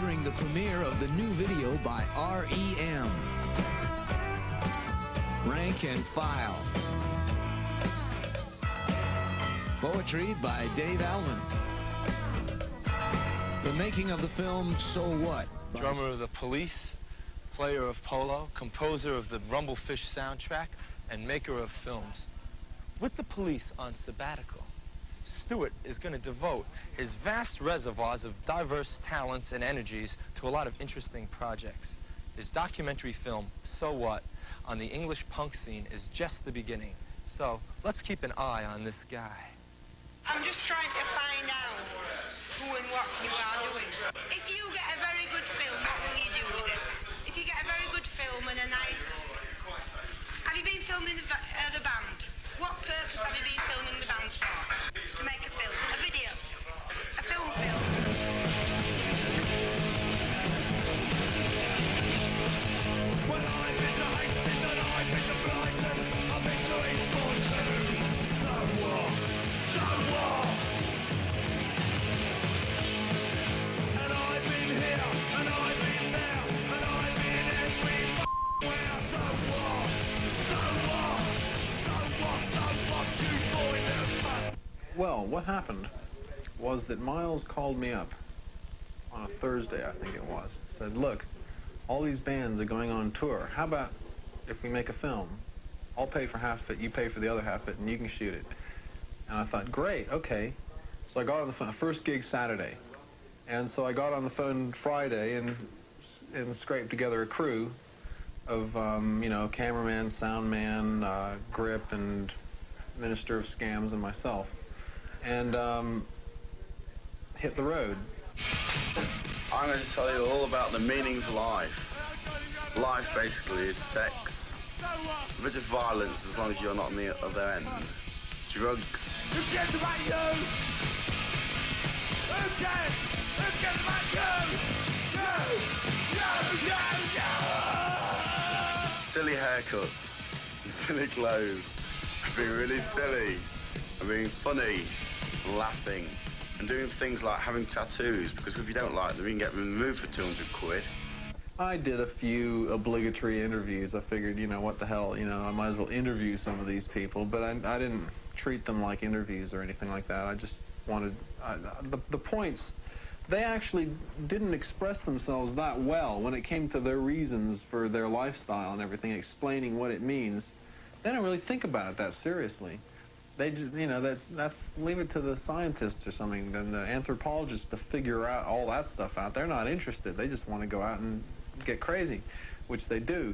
featuring the premiere of the new video by R.E.M. Rank and File. Poetry by Dave Alvin. The making of the film So What? Drummer of the Police, player of polo, composer of the Rumblefish soundtrack, and maker of films. With the Police on sabbatical, Stewart is going to devote his vast reservoirs of diverse talents and energies to a lot of interesting projects. His documentary film, So What, on the English punk scene is just the beginning. So let's keep an eye on this guy. I'm just trying to find out who and what you are doing. If you get a very good film, what will you do with it? If you get a very good film and a nice... Have you been filming the band? What purpose have you been filming the bands for? To make a film, a video, a film. Well, I've been to Hastings and I've been to Brighton, I've been to Eastbourne too. So what? So what? And I've been here, and I've been there, and I've been everywhere. So what? So what? So what you boys have done? Well, what happened was that Miles called me up on a Thursday, I think it was, said, look, all these bands are going on tour. How about if we make a film? I'll pay for half of it, you pay for the other half of it, and you can shoot it. And I thought, great, okay. So I got on the phone, first gig Saturday. And so I got on the phone Friday and scraped together a crew of, you know, cameraman, sound man, grip, and minister of scams, and myself. And hit the road. I'm going to tell you all about the meaning of life. Life basically is sex. A bit of violence as long as you're not on the other end. Drugs. Who cares about you? Who cares? Who cares about you? No! Silly haircuts, silly clothes, being really silly, and being funny, and laughing, and doing things like having tattoos, because if you don't like them, you can get them removed for 200 quid. I did a few obligatory interviews. I figured, you know, what the hell, you know, I might as well interview some of these people, but I didn't treat them like interviews or anything like that. I just wanted, the points, they actually didn't express themselves that well when it came to their reasons for their lifestyle and everything, explaining what it means. They don't really think about it that seriously. They just, you know, that's leave it to the scientists or something, and the anthropologists to figure out all that stuff out. They're not interested. They just want to go out and get crazy, which they do.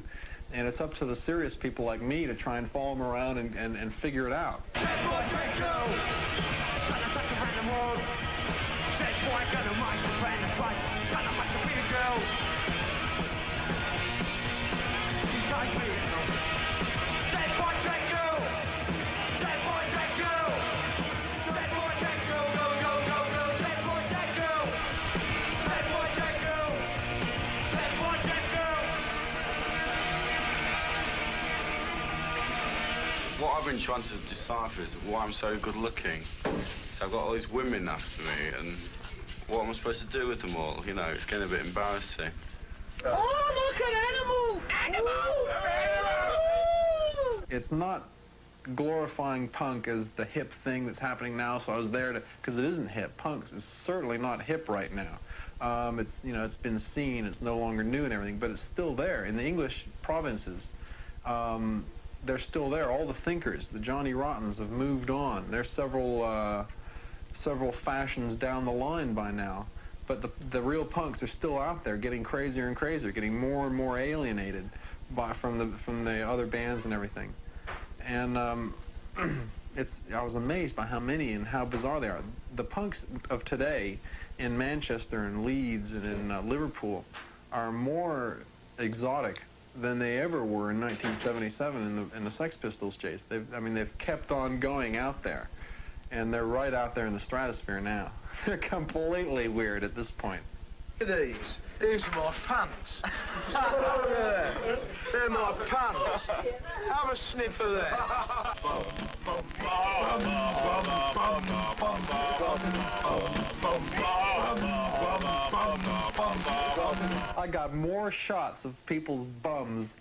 And it's up to the serious people like me to try and follow them around and figure it out. What I've been trying to decipher is why I'm so good looking. So I've got all these women after me, and what am I supposed to do with them all? You know, it's getting a bit embarrassing. Oh, look, an animal! Animal! It's not glorifying punk as the hip thing that's happening now, so I was there to, because it isn't hip. Punk is certainly not hip right now. It's, you know, it's been seen, it's no longer new and everything, but it's still there. In the English provinces, they're still there. All the thinkers, the Johnny Rottens, have moved on. There's several fashions down the line by now, but the real punks are still out there, getting crazier and crazier, getting more and more alienated from the other bands and everything. And I was amazed by how many and how bizarre they are. The punks of today in Manchester and Leeds and in Liverpool are more exotic than they ever were in 1977 in the Sex Pistols chase. They've kept on going out there, and they're right out there in the stratosphere now. They're completely weird at this point. These are my pants. Oh, yeah. They're my pants. Have a sniff of that. more shots of people's bums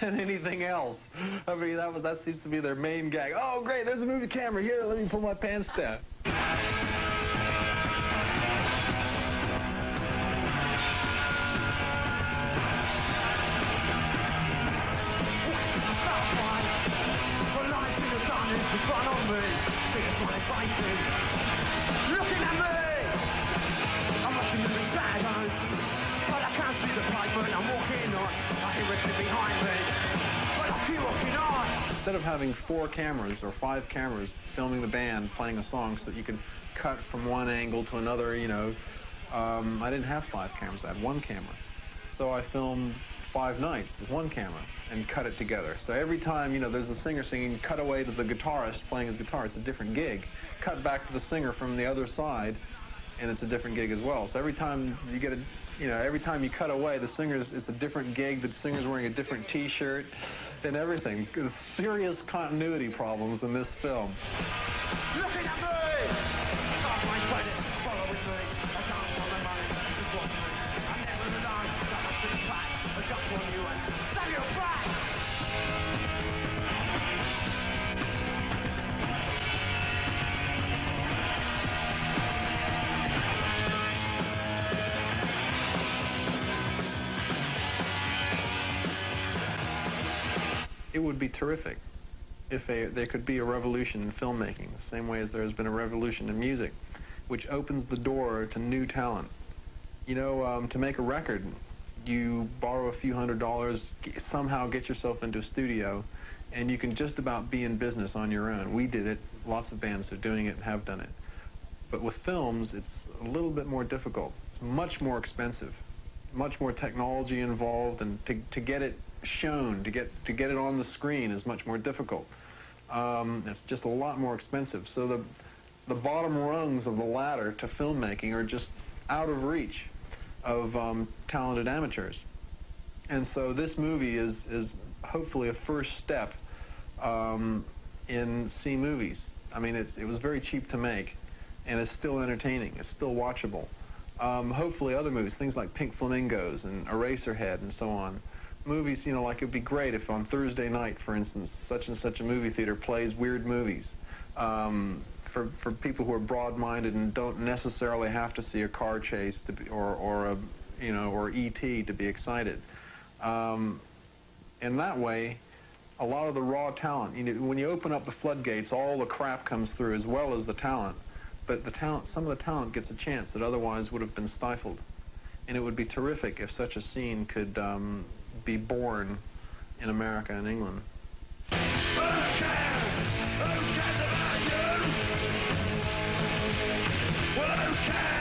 than anything else. I mean, that seems to be their main gag. Oh, great, there's a movie camera. Here, let me pull my pants down. In front of me, seeing my faces, looking at me. I'm watching in the shadow, but I can't see the pavement I'm walking on. I hear it behind me, but I keep walking on. Instead of having 4 cameras or 5 cameras filming the band playing a song so that you could cut from one angle to another, you know, I didn't have 5 cameras, I had 1 camera. So I filmed 5 nights with 1 camera and cut it together. So every time, you know, there's a singer singing, cut away to the guitarist playing his guitar, it's a different gig. Cut back to the singer from the other side, and it's a different gig as well. So every time you get a, you know, every time you cut away, the singer's, it's a different gig, the singer's wearing a different t-shirt and everything. There's serious continuity problems in this film. Looking at me! Stop my fight it, follow with me. I can't follow money, just watch me. I'm never alone, got my shit back. I jump on you and stab your back! It would be terrific if there could be a revolution in filmmaking, the same way as there has been a revolution in music, which opens the door to new talent. You know, to make a record, you borrow a few $100s, somehow get yourself into a studio, and you can just about be in business on your own. We did it. Lots of bands are doing it and have done it. But with films, it's a little bit more difficult. It's much more expensive, much more technology involved, and to get it shown, to get it on the screen is much more difficult. It's just a lot more expensive. So the bottom rungs of the ladder to filmmaking are just out of reach of talented amateurs. And so this movie is hopefully a first step in C movies. I mean, it was very cheap to make, and it's still entertaining. It's still watchable. Hopefully other movies, things like Pink Flamingos and Eraserhead and so on. Movies, you know, like it'd be great if on Thursday night, for instance, such and such a movie theater plays weird movies. For people who are broad-minded and don't necessarily have to see a car chase to be, or a, you know, or E.T. to be excited. In that way, a lot of the raw talent, you know, when you open up the floodgates, all the crap comes through as well as the talent. But the talent, some of the talent gets a chance that otherwise would have been stifled. And it would be terrific if such a scene could be born in America and England. Who cares about you? Well, who cares?